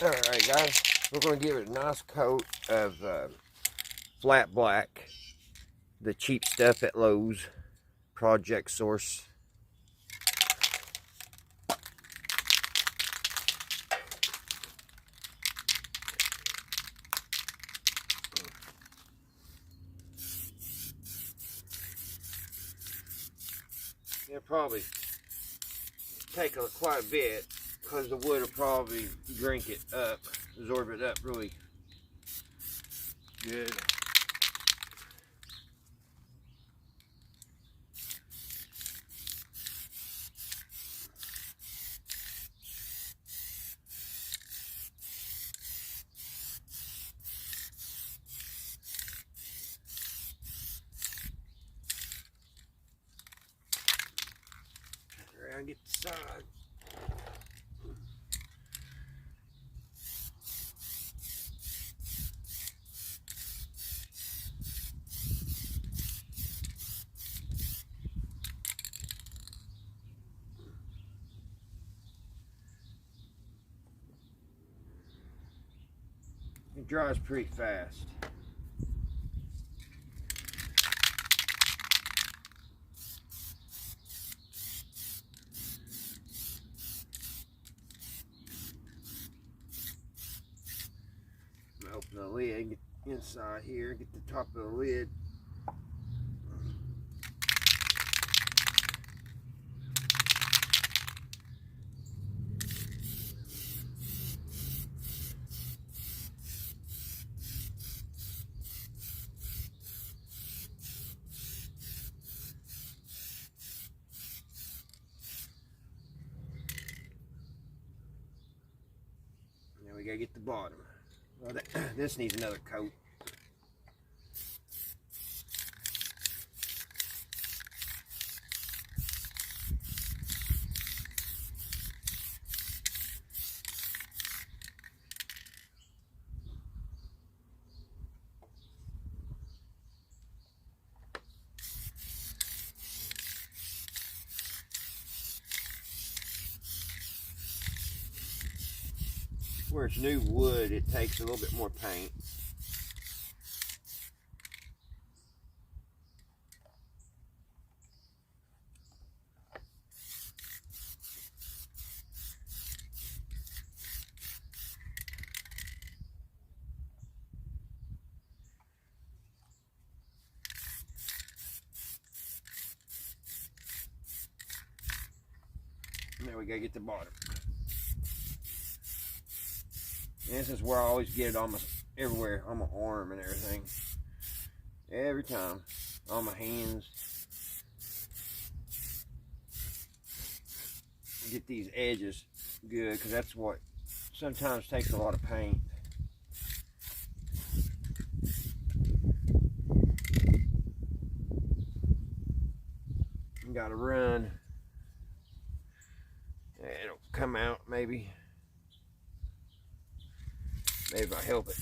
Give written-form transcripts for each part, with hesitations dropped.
Alright guys, we're going to give it a nice coat of flat black, the cheap stuff at Lowe's, Project Source. It'll probably take quite a bit because the wood will probably drink it up, absorb it up really good. Around, get the side. It dries pretty fast. Open the lid, get inside here, get the top of the lid. Now we gotta get the bottom. Well, this needs another coat. Where it's new wood, it takes a little bit more paint. Now we gotta get the bottom. And this is where I always get it almost everywhere, on my arm and everything. Every time, on my hands. Get these edges good, because that's what sometimes takes a lot of paint. You gotta run. It'll come out maybe. Maybe if I help it.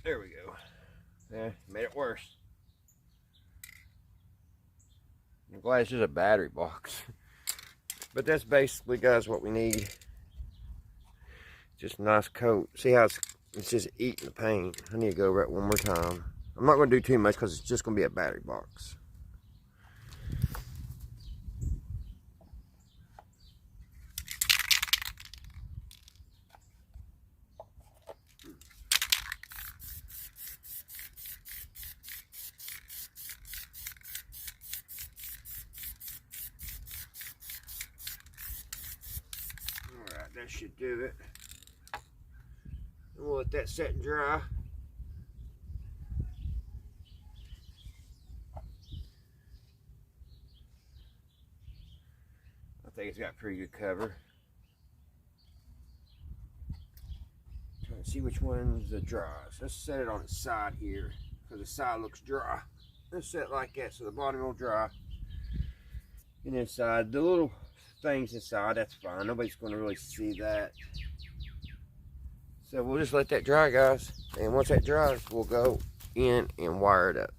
There we go. Yeah, made it worse. I'm glad it's just a battery box. But that's basically, guys, what we need. Just a nice coat. See how it's just eating the paint. I need to go over it one more time. I'm not going to do too much because it's just going to be a battery box. Alright, that should do it. We'll let that set and dry. I think it's got pretty good cover. Trying to see which one's the dries. Let's set it on its side here, because the side looks dry. Let's set it like that so the bottom will dry. And inside, the little things inside, that's fine. Nobody's going to really see that. So we'll just let that dry, guys. And once that dries, we'll go in and wire it up.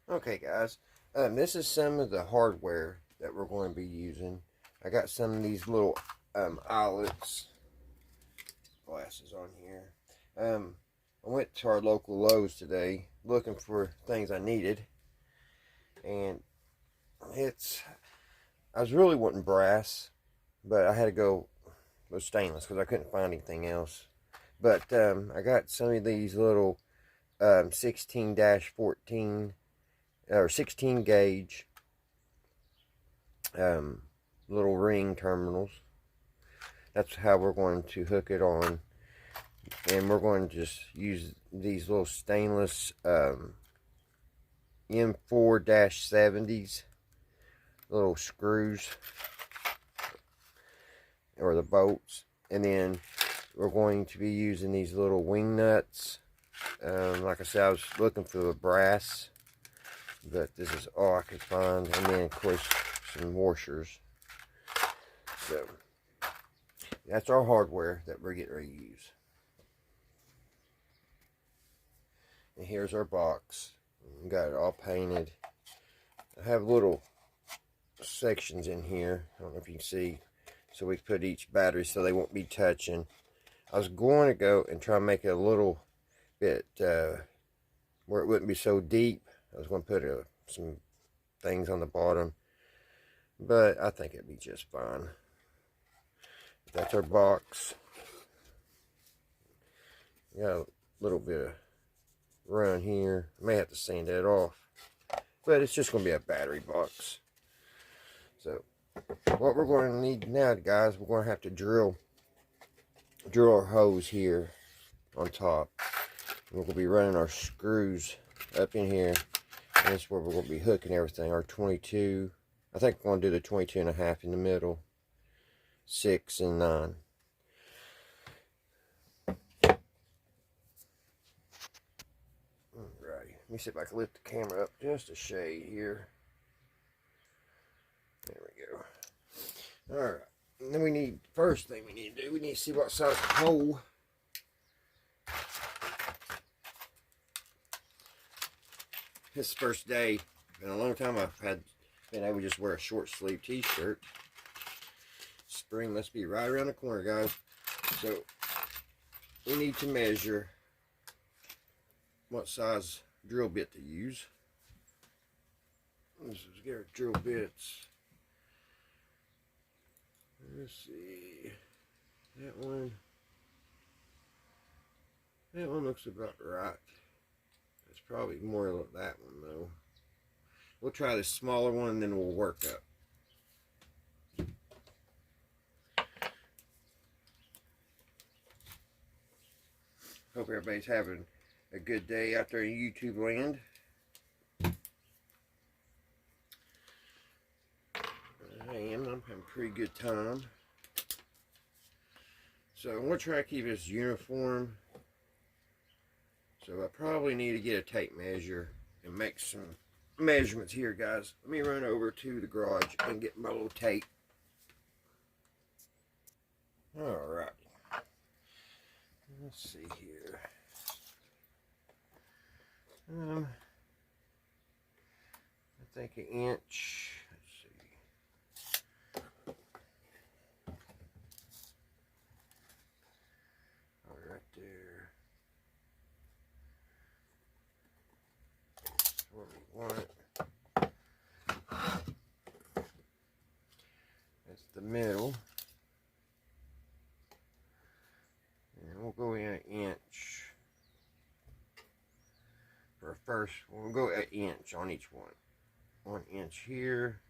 Okay, guys. This is some of the hardware that we're going to be using. I got some of these little eyelets, glasses on here. I went to our local Lowe's today looking for things I needed, and I was really wanting brass, but I had to go with stainless because I couldn't find anything else. But I got some of these little 16-14 or 16 gauge little ring terminals. That's how we're going to hook it on, and we're going to just use these little stainless M4-70s little screws, or the bolts, and then we're going to be using these little wing nuts. Like I said, I was looking for the brass, but this is all I could find, and then of course some washers. So that's our hardware that we're getting ready to use. And here's our box. We got it all painted. I have little sections in here, I don't know if you can see, so we put each battery so they won't be touching. I was going to go and try to make it a little bit where it wouldn't be so deep. I was going to put some things on the bottom, but I think it'd be just fine. That's our box. Got a little bit of run here. I may have to sand that off, but it's just going to be a battery box. So what we're going to need now, guys, we're going to have to drill our hose here on top. We're going to be running our screws up in here, and that's where we're going to be hooking everything. Our 22, I think we're going to do the 22.5 in the middle, 6 and 9. Alrighty, let me see if I can lift the camera up just a shade here. There we go. Alright, and then first thing we need to do, we need to see what size hole. This first day, been a long time I've been able to just wear a short sleeve t-shirt. Spring must be right around the corner, guys. So we need to measure what size drill bit to use. Let's get our drill bits. Let's see. That one looks about right. It's probably more like that one though. We'll try the smaller one and then we'll work up. Hope everybody's having a good day out there in YouTube land. I'm having a pretty good time. So I'm going to try to keep this uniform. So I probably need to get a tape measure and make some measurements here, guys. Let me run over to the garage and get my little tape. Alright. Let's see here. I think an inch. Let's see. All right there. That's where we want it. That's the middle. And we'll go in an inch. For first, we'll go an inch on each one. 1 inch here,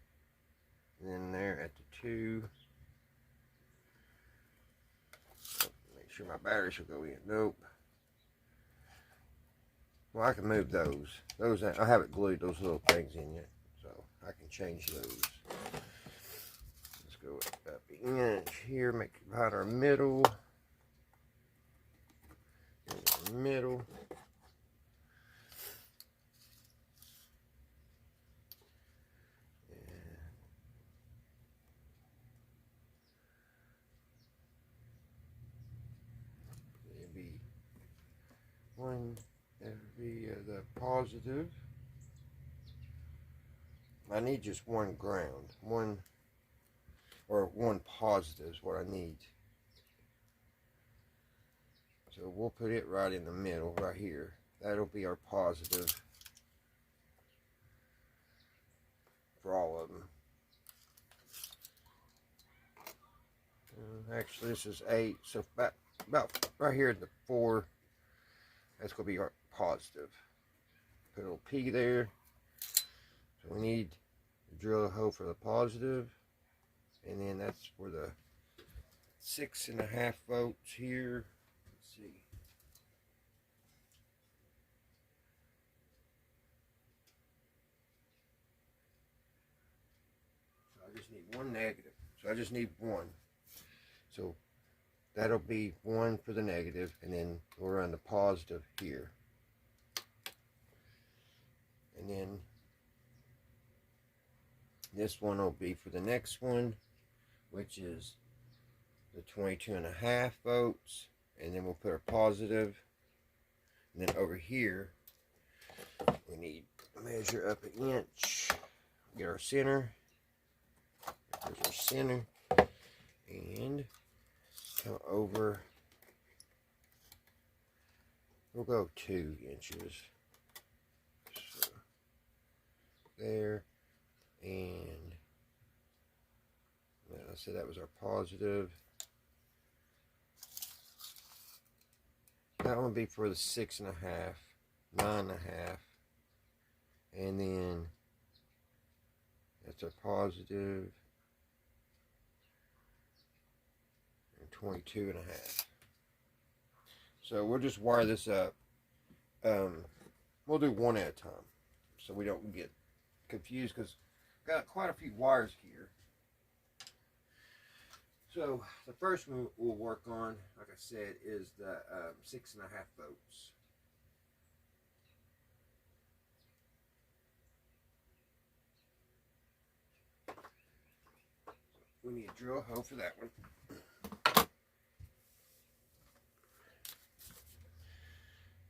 and then there at the 2. Make sure my batteries will go in. Nope. Well, I can move those. I have it glued, those little things in it, so I can change those. Let's go up an inch here, make it about our middle. Middle. One, that would be the positive. I need just one ground. or one positive is what I need. So we'll put it right in the middle, right here. That'll be our positive for all of them. Actually, this is 8, so about right here at the 4, that's going to be our positive. Put a little P there. So we need to drill a hole for the positive, and then that's for the 6.5 volts here. Let's see. So I just need one negative. So I just need one. So that'll be 1 for the negative, and then we'll run the positive here. And then this one will be for the next one, which is the 22.5 volts, and then we'll put our positive. And then over here, we need to measure up 1 inch, get our center. There's our center, and come over. We'll go 2 inches. So there, and I said that was our positive. That one would be for the 6.5, 9.5, and then that's our positive, and 22.5. So we'll just wire this up. We'll do one at a time, so we don't get confused, because I've got quite a few wires here. So the first one we'll work on, like I said, is the 6.5 volts. We need to drill a hole for that one.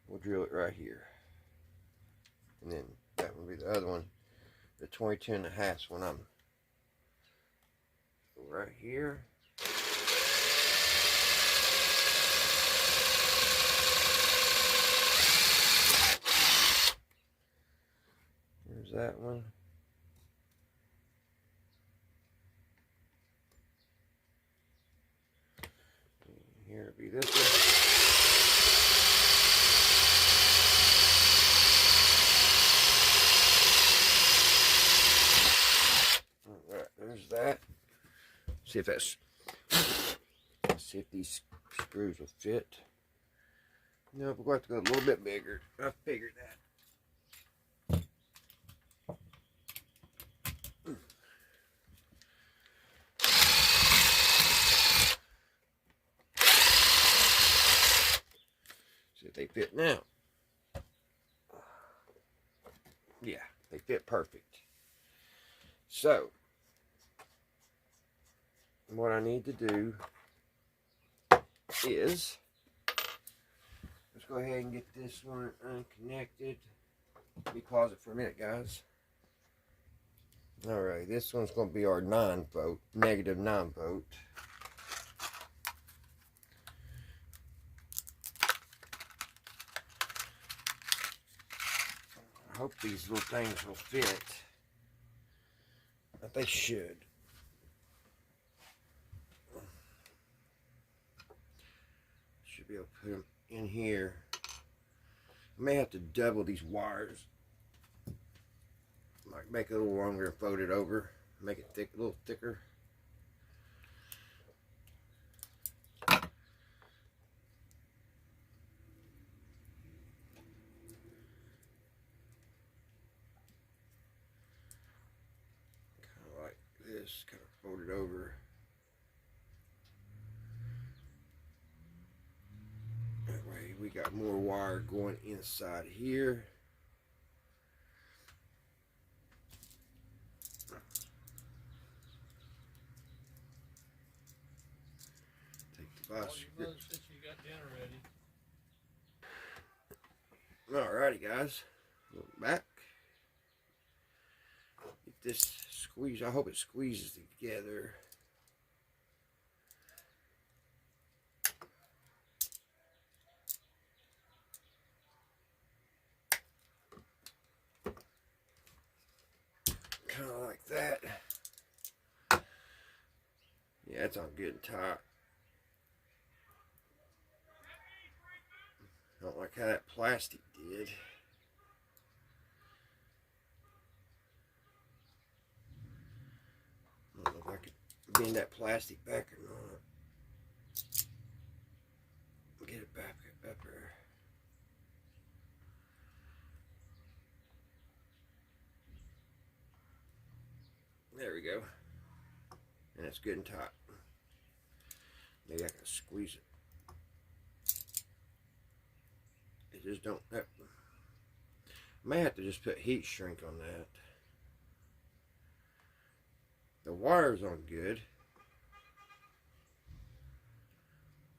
We'll drill it right here. And then that will be the other one, the 22.5 one. I'm right here. There's that one. And here will be this one. There's that. See if that's. See if these screws will fit. No, we're going to have to go a little bit bigger. I figured that. See if they fit now. Yeah, they fit perfect. So, what I need to do is, let's go ahead and get this one unconnected. Let me pause it for a minute, guys. Alright, this one's going to be our 9 volt, negative 9 volt. I hope these little things will fit. But they should. Should be able to put them in here. I may have to double these wires. Might make it a little longer and fold it over. Make it thick, a little thicker. Kind of fold it over. That way we got more wire going inside here. Take the bus. Alrighty, guys. Back. Get this squeeze. I hope it squeezes together. That's on good and tight. I don't like how that plastic did. I don't know if I could bend that plastic back or not. Get it back up there. There we go. And it's good and tight. Maybe I can squeeze it. It just don't. I may have to just put heat shrink on that. The wire's on good.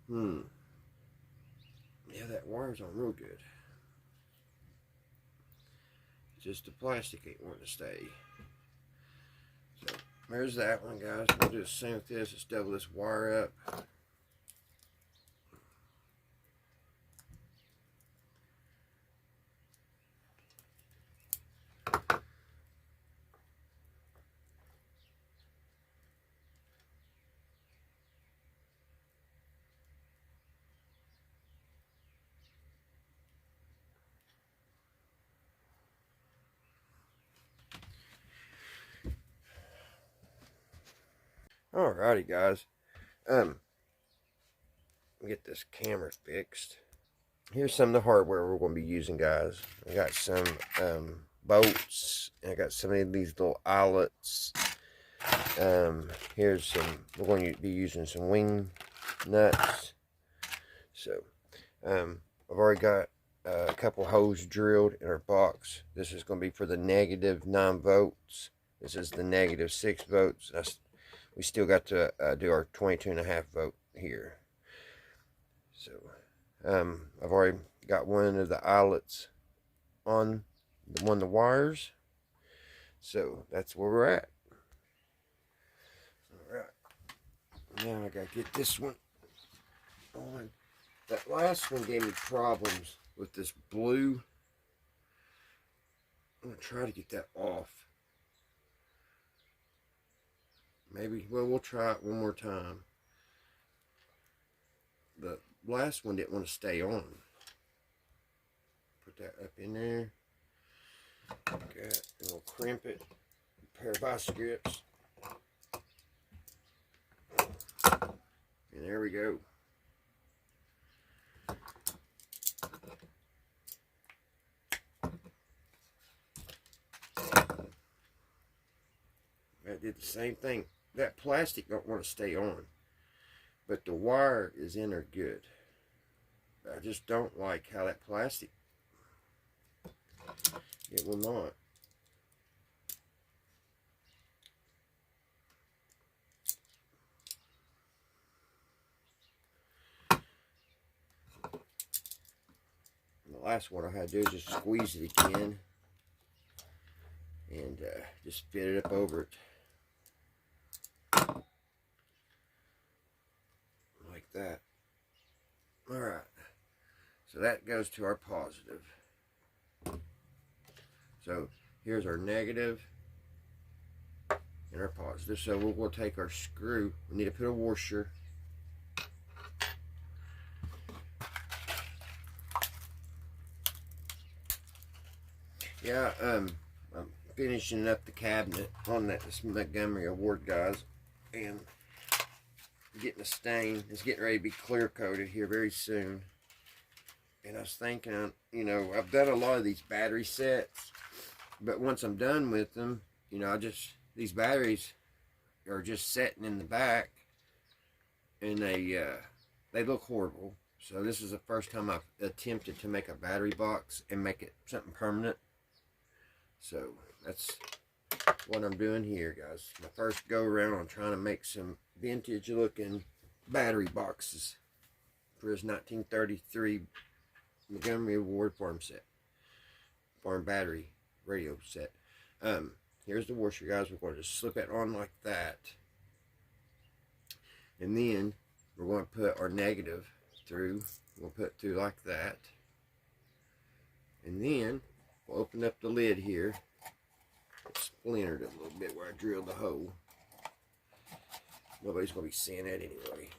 Yeah, that wire's on real good. Just the plastic ain't wanting to stay. So there's that one, guys. We'll do the same with this. Let's double this wire up. Alrighty, guys. Get this camera fixed. Here's some of the hardware we're going to be using, guys. I got some bolts, and I got some of these little eyelets. Here's some. We're going to be using some wing nuts. So, I've already got a couple holes drilled in our box. This is going to be for the negative 9 volts. This is the negative 6 volts. We still got to do our 22.5 volt here. So, I've already got one of the eyelets on one of the wires. So, that's where we're at. Alright. Now I gotta get this one on. That last one gave me problems with this blue. I'm gonna try to get that off. Maybe, well, we'll try it one more time. The last one didn't want to stay on. Put that up in there. Okay, and we'll crimp it. A pair of vice grips. And there we go. That did the same thing. That plastic don't want to stay on, but the wire is in there good. I just don't like how that plastic, it will not. And the last one I had to do is just squeeze it again and just fit it up over it. Like that. Alright. So that goes to our positive. So here's our negative and our positive. So we'll take our screw. We need to put a washer. Yeah, I'm finishing up the cabinet on that Montgomery Award, guys, and getting a stain. It's getting ready to be clear coated here very soon. And I was thinking, you know, I've done a lot of these battery sets, but once I'm done with them, you know, these batteries are just sitting in the back, and they look horrible. So this is the first time I've attempted to make a battery box and make it something permanent. So that's what I'm doing here, guys. My first go around on trying to make some vintage looking battery boxes for his 1933 Montgomery Award farm battery radio set. Here's the washer, guys. We're going to just slip it on like that, and then we're going to put our negative through. We'll put it through like that, and then we'll open up the lid here. It splintered a little bit where I drilled the hole. Nobody's going to be seeing that anyway.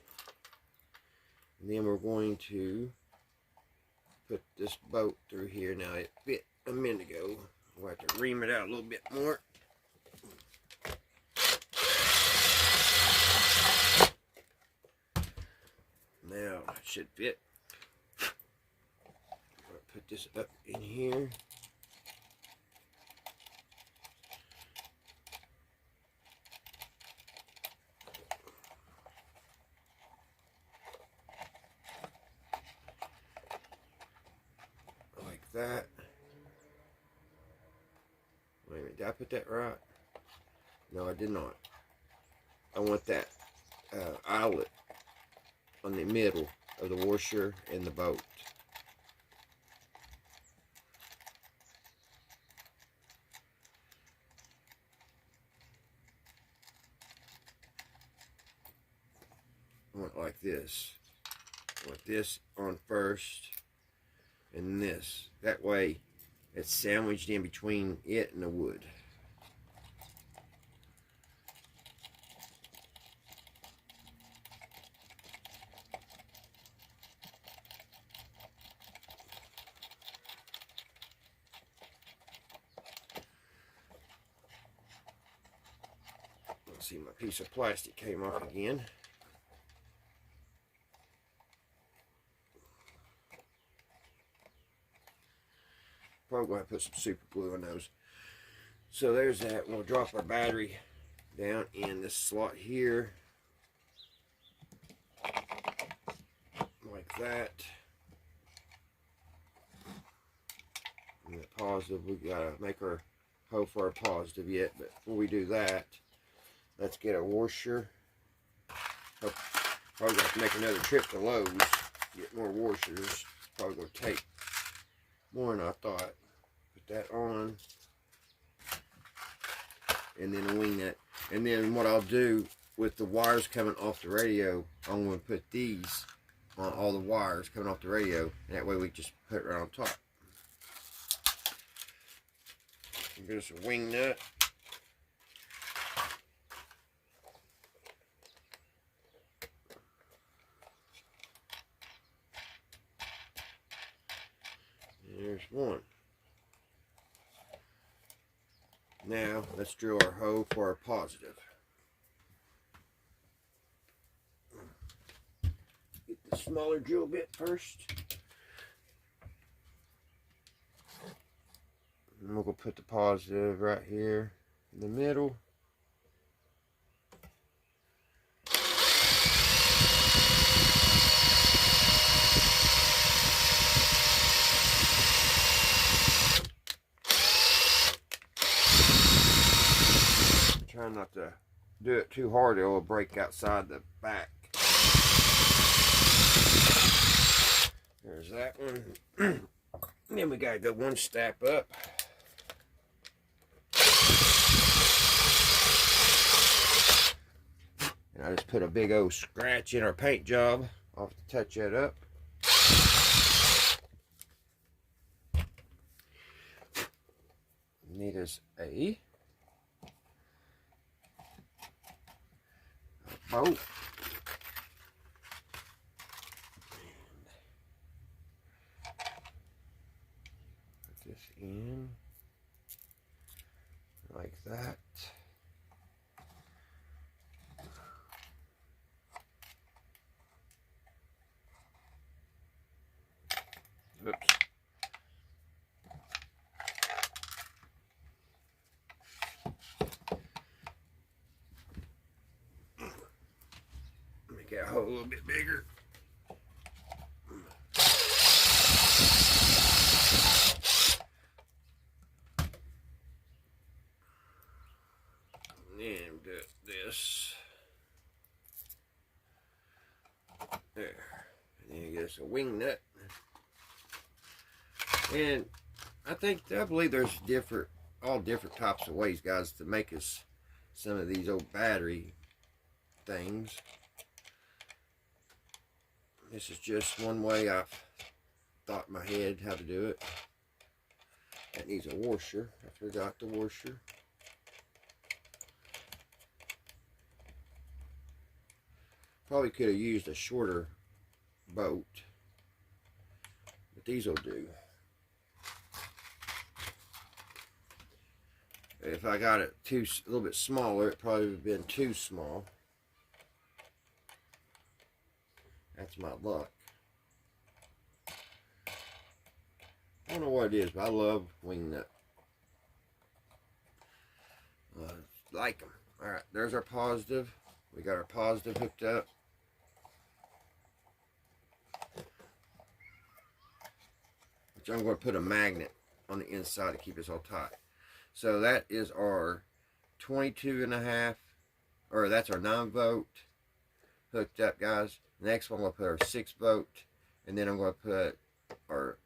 And then we're going to put this bolt through here. Now it fit a minute ago. We'll have to ream it out a little bit more. Now it should fit. I'll put this up in here. Like that. Wait a minute, did I put that right? No, I did not. I want that eyelet on the middle of the washer and the bolt. I want it like this. I want this on first and this. That way it's sandwiched in between it and the wood. Let's see, my piece of plastic came off again. Probably going to put some super glue on those. So there's that. We'll drop our battery down in this slot here. Like that. And the positive, we got to make our hole for our positive yet. But before we do that, let's get a washer. Probably got to make another trip to Lowe's. Get more washers. Probably going to take more than I thought. Put that on. And then wing that. And then what I'll do with the wires coming off the radio, I'm going to put these on all the wires coming off the radio. And that way we just put it right on top. Give us a wing nut. There's one. Now let's drill our hole for our positive. Get the smaller drill bit first. And we'll go put the positive right here in the middle. Try not to do it too hard, it will break outside the back. There's that one. Then we gotta go one step up. And I just put a big old scratch in our paint job. I'll have to touch that up. Need us a bolt. Put this in like that. Oops. Make that hole a little bit bigger. And then do this. There. And then you get us a wing nut. And I believe there's all different types of ways, guys, to make us some of these old battery things. This is just one way I've thought in my head how to do it. That needs a washer. I forgot the washer. Probably could have used a shorter boat, but these will do. If I got it a little bit smaller, it probably would have been too small. That's my luck. I don't know what it is, but I love wingnut. Like them. All right, there's our positive. We got our positive hooked up. Which I'm going to put a magnet on the inside to keep this all tight. So that is our 22.5, or that's our 9-volt hooked up, guys. Next one, I'm going to put our 6-volt, and then I'm going to put our,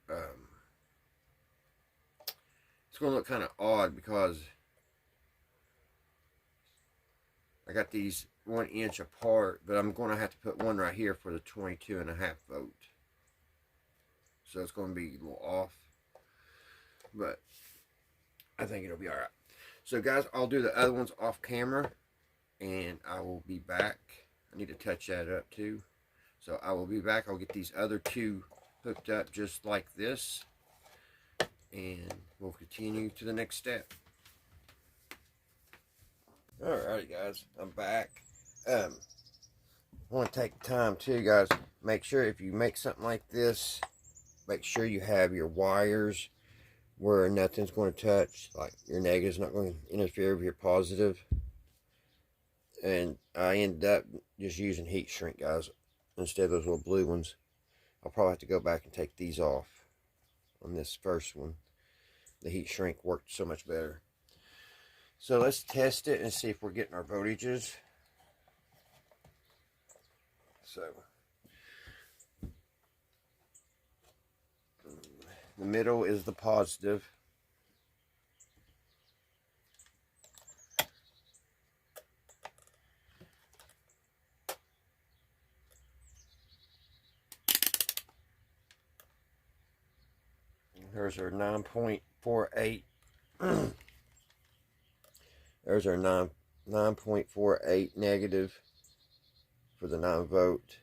it's going to look kind of odd because I got these 1 inch apart, but I'm going to have to put one right here for the 22.5 volt. So it's going to be a little off, but I think it'll be all right. So guys, I'll do the other ones off camera, and I will be back. I need to touch that up too. So I will be back. I'll get these other 2 hooked up just like this, and we'll continue to the next step. Alrighty guys, I'm back. I want to take time too, guys. Make sure if you make something like this, make sure you have your wires where nothing's going to touch, like your negative's not going to interfere with your positive. And I ended up just using heat shrink, guys, instead of those little blue ones. I'll probably have to go back and take these off on this first one. The heat shrink worked so much better. So let's test it and see if we're getting our voltages. So the middle is the positive. There's our 9.48. There's our 9.48 negative for the 9-volt.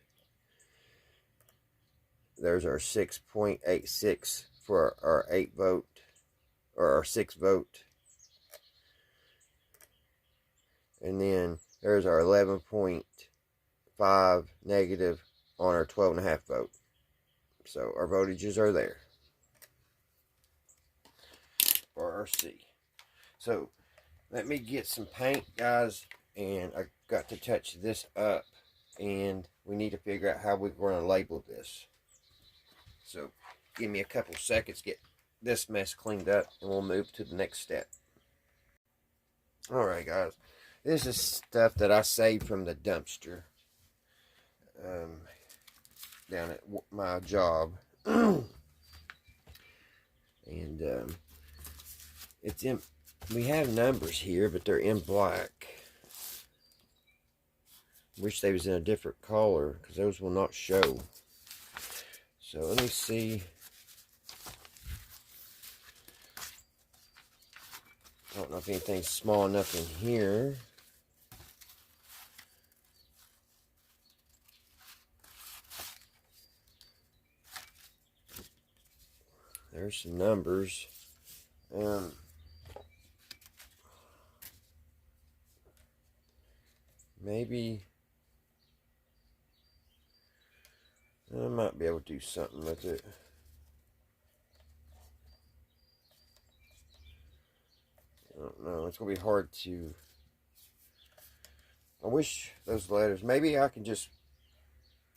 There's our 6.86 for our 8-volt, or our 6-volt. And then there's our 11.5 negative on our 12.5 volt. So our voltages are there for our C. So let me get some paint, guys, and I got to touch this up, and we need to figure out how we're going to label this. So give me a couple seconds, get this mess cleaned up, and we'll move to the next step. Alright guys, this is stuff that I saved from the dumpster down at my job. And it's in, we have numbers here, but they're in black. Wish they was in a different color, because those will not show. So let me see. I don't know if anything's small enough in here. There's some numbers. Maybe I might be able to do something with it. I don't know. It's going to be hard to... I wish those letters... Maybe I can just...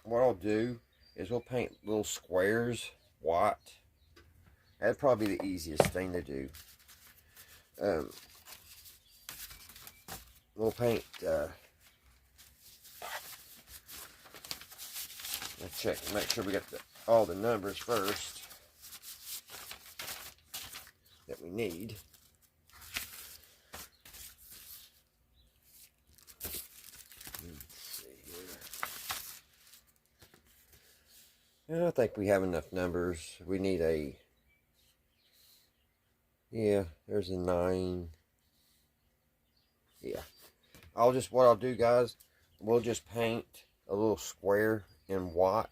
What I'll do is we'll paint little squares white. That'd probably be the easiest thing to do. We'll paint... let's check and make sure we got all the numbers first that we need. Let's see here. And I think we have enough numbers. We need a... Yeah, there's a 9. Yeah. What I'll do, guys, we'll just paint a little square in watt,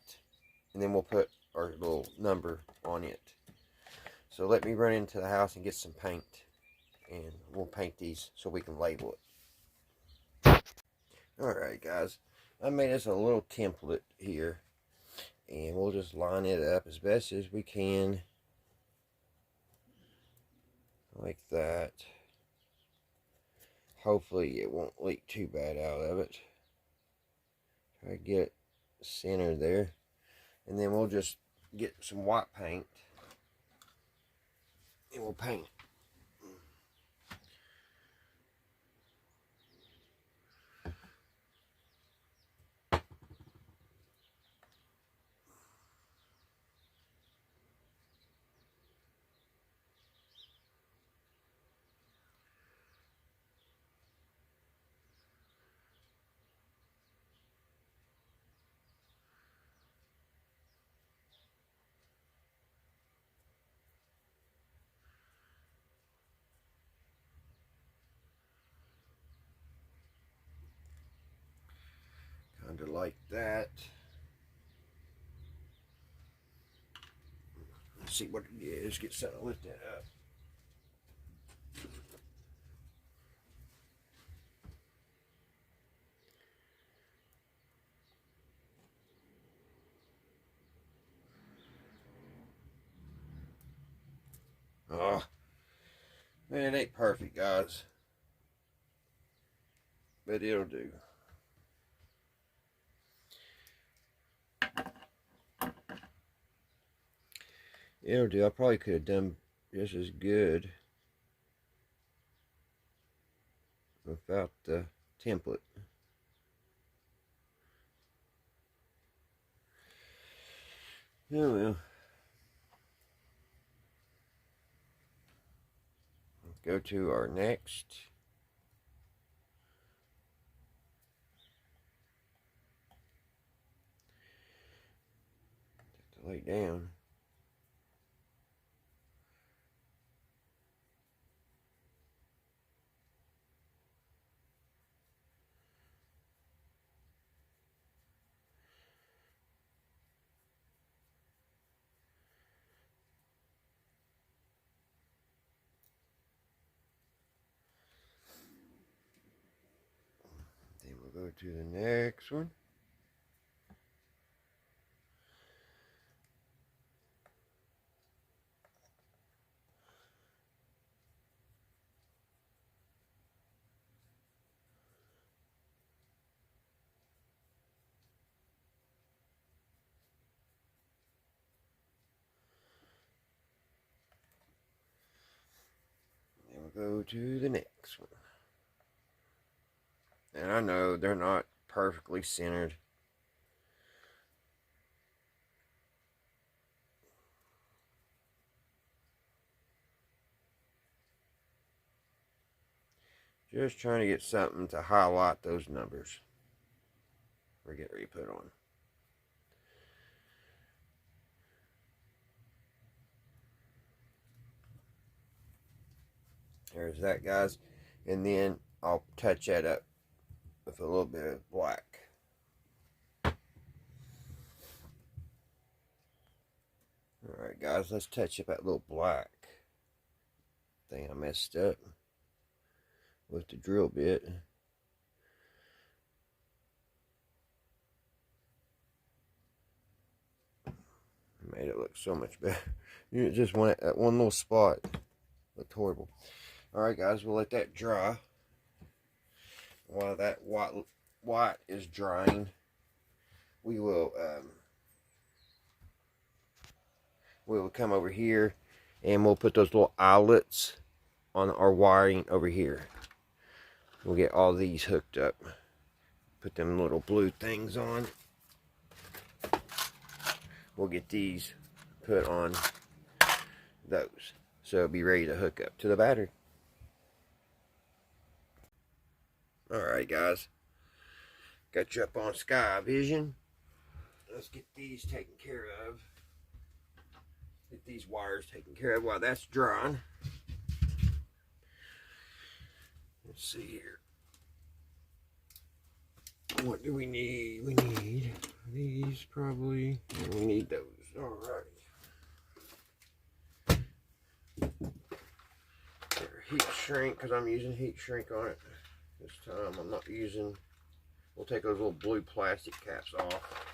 and then we'll put our little number on it. So let me run into the house and get some paint, and we'll paint these so we can label it. Alright guys, I made us a little template here, and we'll just line it up as best as we can, like that. Hopefully it won't leak too bad out of it. Try to get it centered there, and then we'll just get some white paint and we'll paint it. Kind of like that. Let's see what it is. Get set to lift that up. Oh, man, it ain't perfect, guys, but it'll do. It'll do. I probably could have done just as good without the template. Oh well. Let's go to our next. Have to lay down. Then we'll go to the next one. Then we'll go to the next one. And I know they're not perfectly centered. Just trying to get something to highlight those numbers. Or get ready to put on. There's that, guys. And then I'll touch that up with a little bit of black. Alright guys, let's touch up that little black thing I messed up with the drill bit. Made it look so much better. You just went at one little spot. Looked horrible. Alright guys, we'll let that dry. While that white is drying, we will come over here and we'll put those little eyelets on our wiring over here. We'll get all these hooked up. Put them little blue things on. We'll get these put on those. So it'll be ready to hook up to the battery. Alright guys. Got you up on Sky Vision. Let's get these taken care of. Get these wires taken care of while that's drying. Let's see here. What do we need? We need these probably. And we need those. Alright. Heat shrink, because I'm using heat shrink on it this time. I'm not using. We'll take those little blue plastic caps off.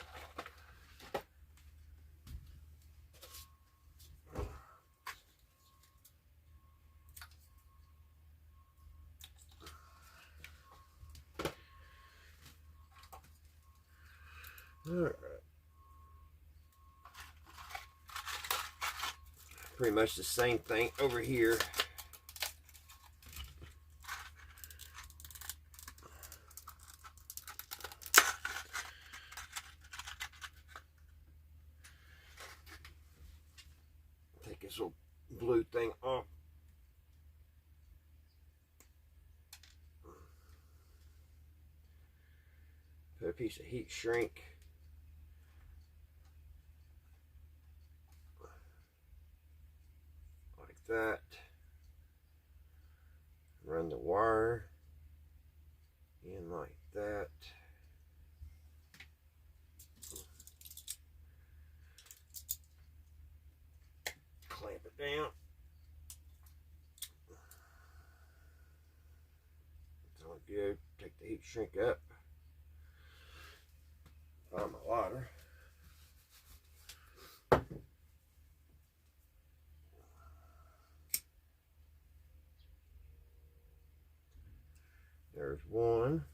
Alright. Pretty much the same thing over here. Take this little blue thing off. Put a piece of heat shrink. Like that. Run the wire in like that. Clamp it down. That's all good. Take the heat shrink up. Find my lighter. There's one.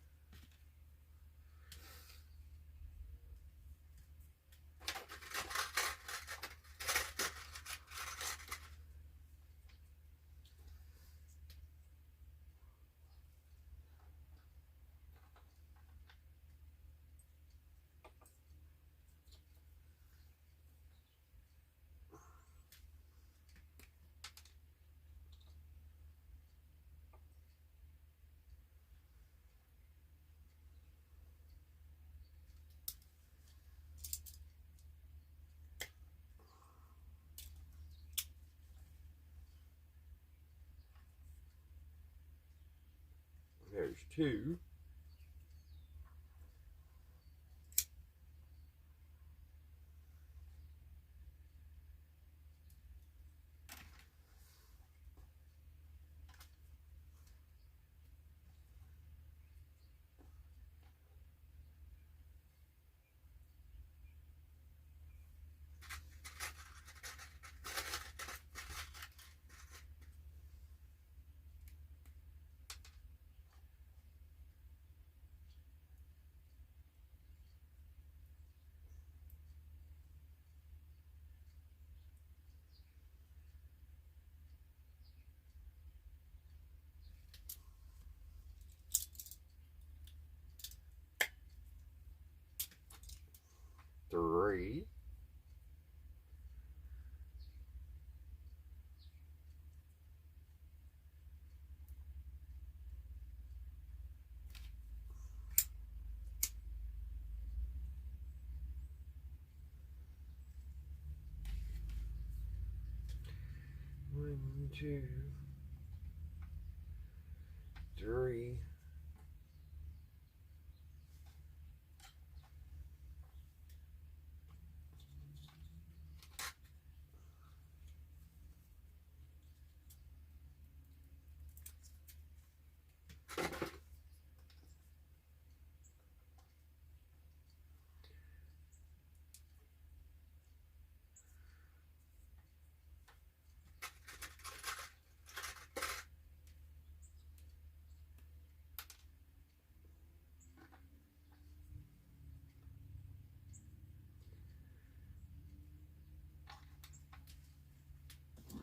There's two. Three. One, two, three.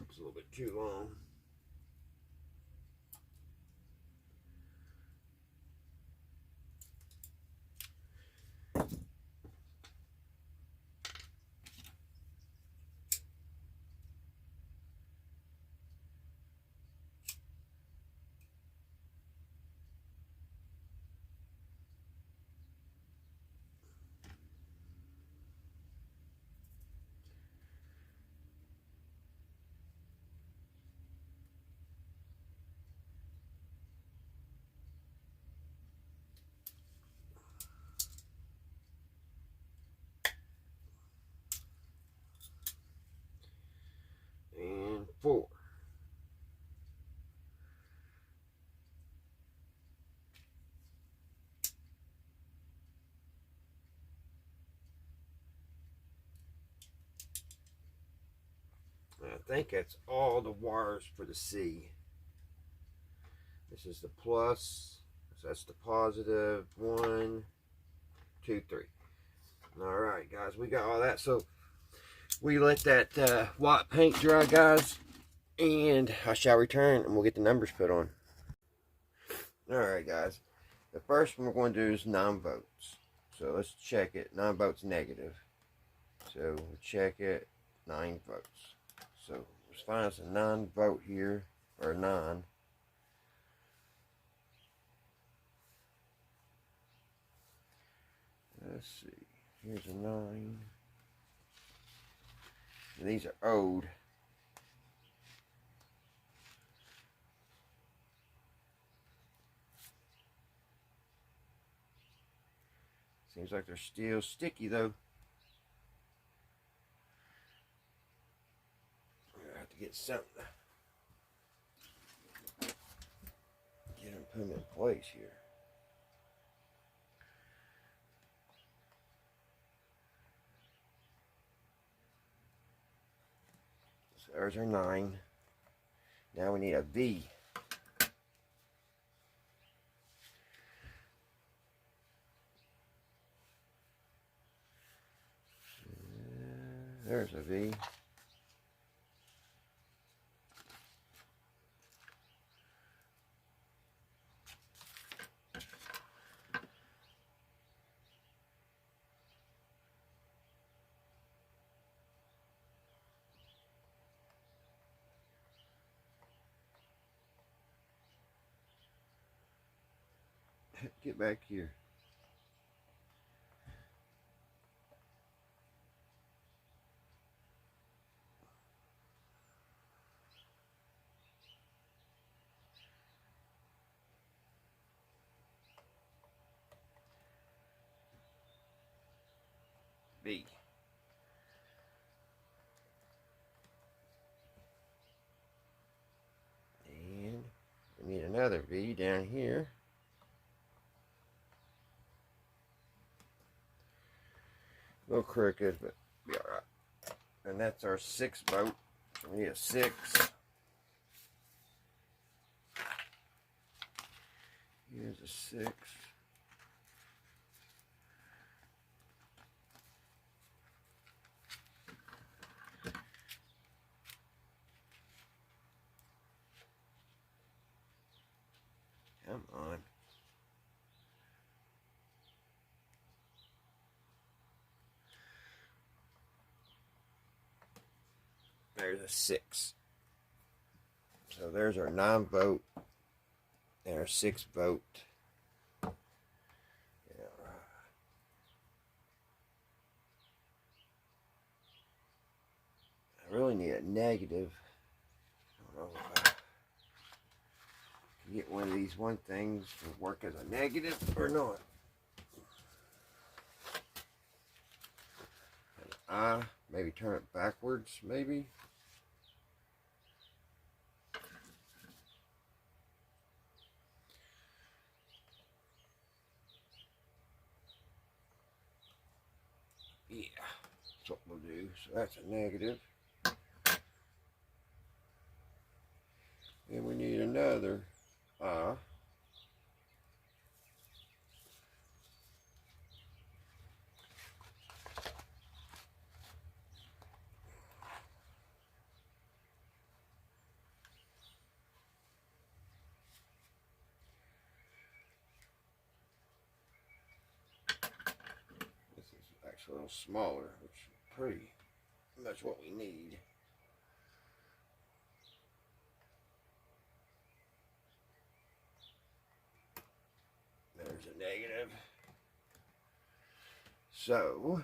It's a little bit too long. I think that's all the wires for the C. This is the plus, so that's the positive. 1, 2, 3. Alright guys, we got all that. So we let that white paint dry, guys, and I shall return and we'll get the numbers put on. Alright guys, the first one we're going to do is 9 volts. So let's check it. 9 volts negative. So we'll check it. 9 volts. So let's find us a 9 volt here, or 9. Let's see. Here's a 9. And these are old. Seems like they're still sticky though. I have to get something. Get them, put them in place here. So there's our 9. Now we need a V. There's a V. Get back here. V. And we need another V down here. A little crooked, but be alright. And that's our 6 volt. So we need a 6. Here's a 6. Come on. There's a 6. So there's our 9 volt and our 6 volt. Yeah. I really need a negative. I don't know if I can get one of these things to work as a negative or not. And maybe turn it backwards, maybe. Yeah, that's what we'll do. So that's a negative. And we need another This is actually a little smaller, which is pretty much what we need. There's a negative. So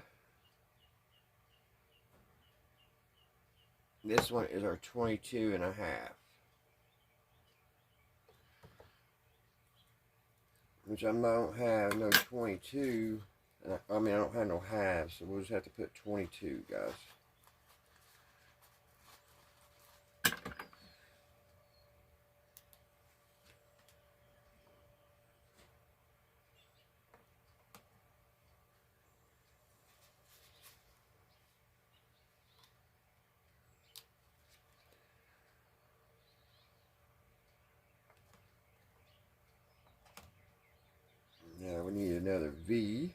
this one is our 22.5. Which I don't have no 22. I mean, I don't have no halves, so we'll just have to put 22, guys. another V.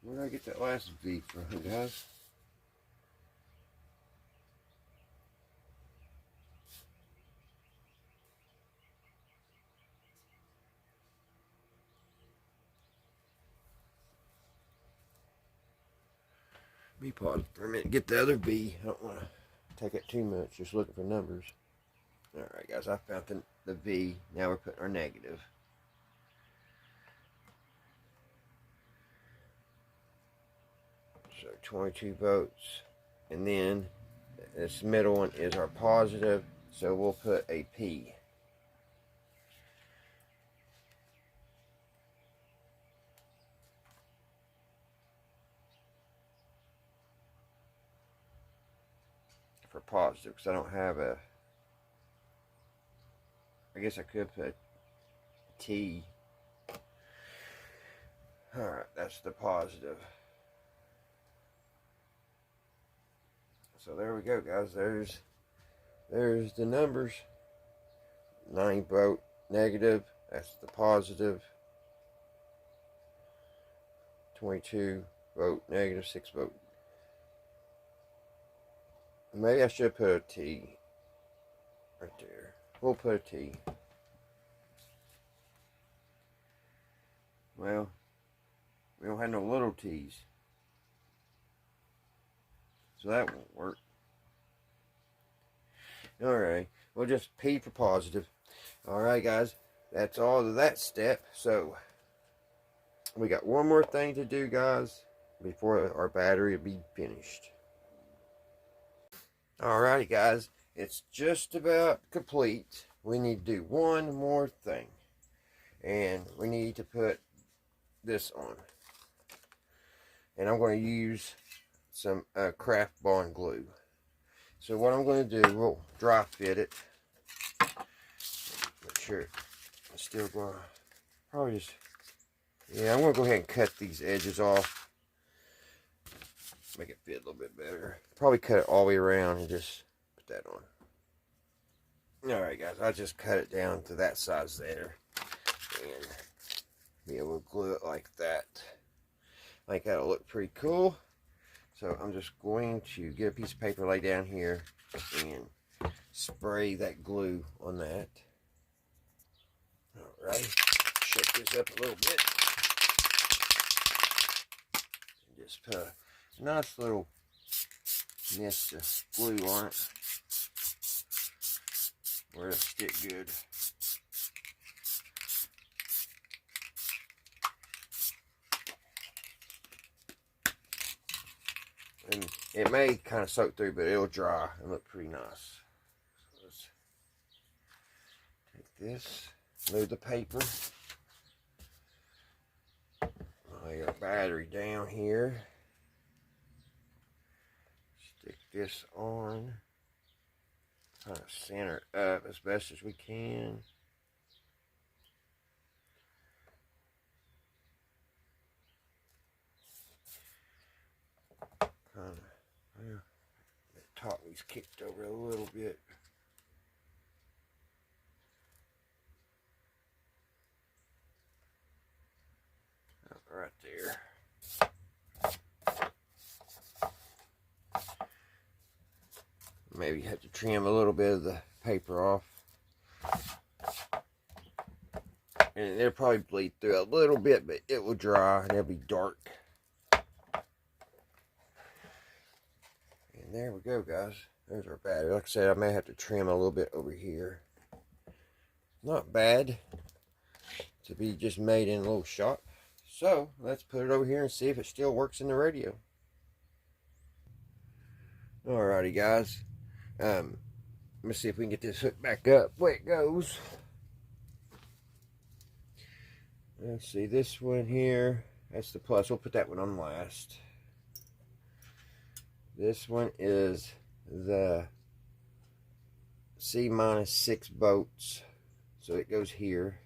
Where did I get that last V from, guys? Be paused for a minute. Get the other V. I don't want to take it too much. Just looking for numbers. Alright, guys. I found the V. Now we're putting our negative. So 22 votes. And then this middle one is our positive. So we'll put a P. For positive, because I don't have a, I guess I could put T. Alright, that's the positive. So there we go, guys. There's the numbers. 9 vote negative, that's the positive. 22 vote negative, 6 vote. Maybe I should put a T right there. We'll put a T. Well, we don't have no little T's, so that won't work. Alright, we'll just P for positive. Alright, guys, that's all of that step. So we got one more thing to do, guys, before our battery will be finished. Alrighty, guys, it's just about complete. We need to do one more thing, and we need to put this on. And I'm going to use some craft bond glue. So what I'm going to do, we'll dry fit it. Make sure it's still going to probably just, yeah, I'm going to go ahead and cut these edges off. Make it fit a little bit better. Probably cut it all the way around and just put that on. Alright, guys, I just cut it down to that size there. And be able to glue it like that. I think that'll look pretty cool. So I'm just going to get a piece of paper, lay down here, and spray that glue on that. Alright, shake this up a little bit. And just put a nice little mist of glue on it where it'll stick good. And it may kind of soak through, but it'll dry and look pretty nice. So let's take this, move the paper, lay our battery down here. Stick this on, kind of center it up as best as we can. Kind of, well, the top needs kicked over a little bit. Right there. Maybe have to trim a little bit of the paper off. And it'll probably bleed through a little bit, but it will dry and it'll be dark. And there we go, guys. There's our battery. Like I said, I may have to trim a little bit over here. Not bad to be just made in a little shop. So let's put it over here and see if it still works in the radio. Alrighty, guys. Let's see if we can get this hooked back up. Way it goes. Let's see, this one here, that's the plus. We'll put that one on last. This one is the C-6 volts. So it goes here.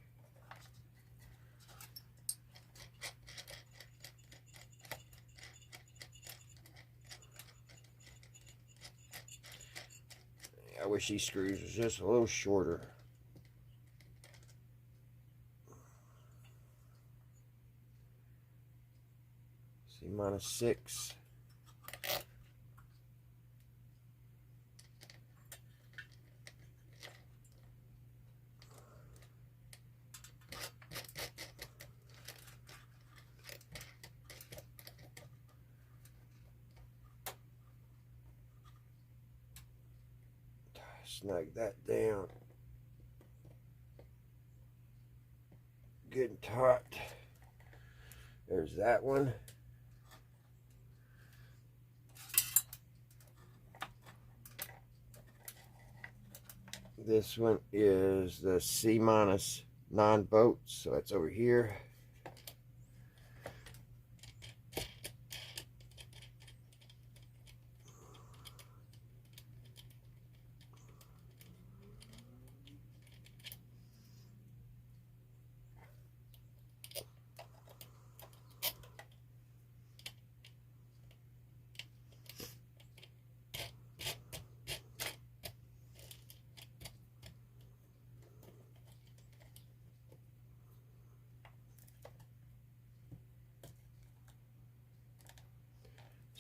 I wish these screws was just a little shorter. C minus 6. Snug that down good and taut. There's that one. This one is the C minus 9 volts, so that's over here.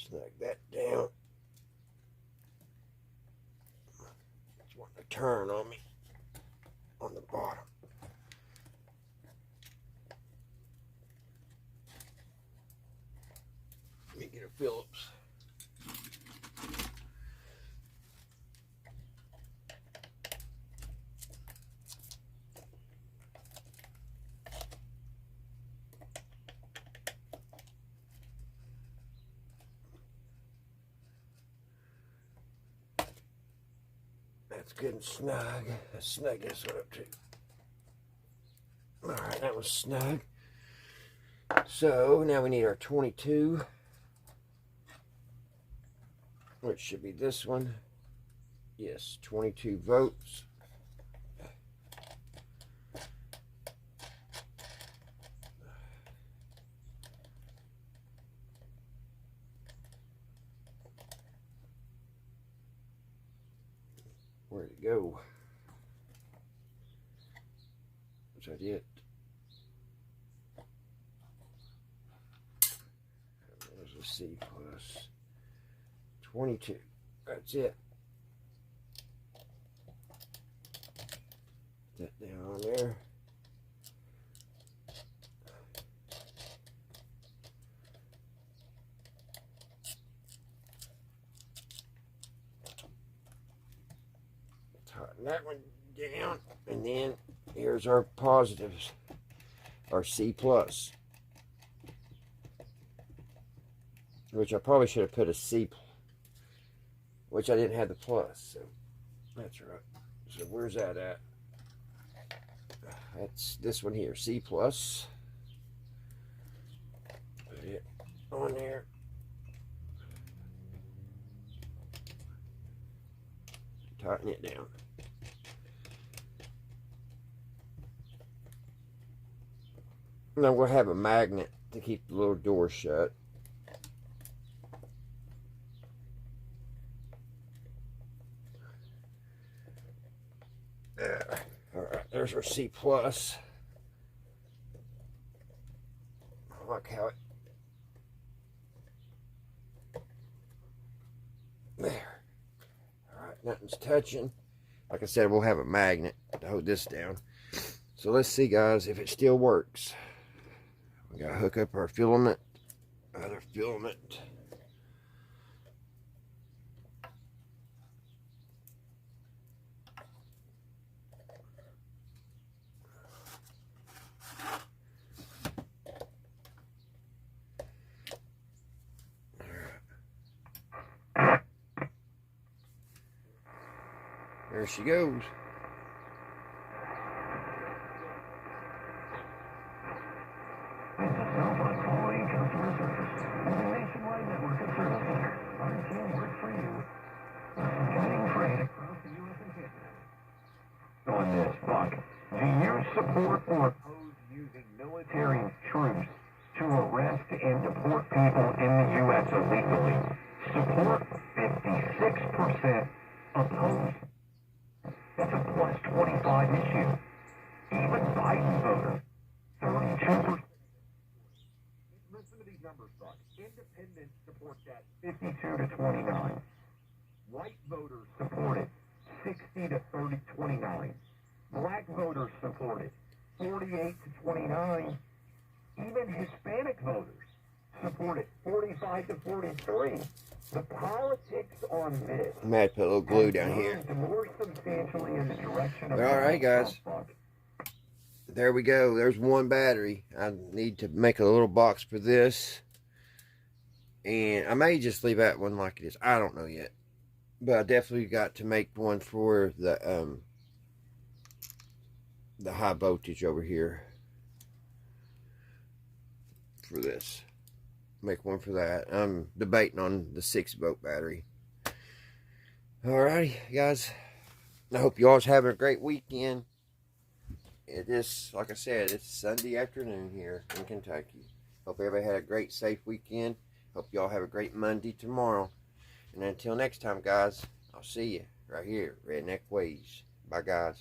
Snug that down. It's wanting to turn on me on the bottom. Let me get a Phillips. That's good and snug. Let's snug this one up too. Alright, that was snug. So now we need our 22, which should be this one. Yes, 22 volts. Where'd it go? Was that it? There's a C plus 22. That's it. Put that down on there. Tighten that one down, and then here's our positives, our C plus, which I probably should have put a C, which I didn't have the plus, so that's right. So where's that at? That's this one here, C plus. Put it on there. Tighten it down. Now we'll have a magnet to keep the little door shut. There. Alright, there's our C plus. I like how it. There. Alright, nothing's touching. Like I said, we'll have a magnet to hold this down. So let's see, guys, if it still works. We gotta hook up our filament, other filament. There she goes. On this, Buck, do you support or oppose using military troops to arrest and deport people in the U.S. illegally? Support 56%, oppose That's a plus 25 issue. Even Biden voters, 32%. Listen to these numbers, Buck. Independents support that 52 to 29. White voters support it 60 to 29. Black voters support it 48 to 29. Even Hispanic voters support it 45 to 43. The politics on this. I might put a little glue down here. More substantially in the direction of. All right, guys. There we go. There's one battery. I need to make a little box for this. And I may just leave that one like it is. I don't know yet. But I definitely got to make one for the high voltage over here. For this. Make one for that. I'm debating on the 6-volt battery. Alrighty, guys. I hope you all's having a great weekend. It is, like I said, it's Sunday afternoon here in Kentucky. Hope everybody had a great, safe weekend. Hope y'all have a great Monday tomorrow. And until next time, guys, I'll see you right here, Redneck Ways. Bye, guys.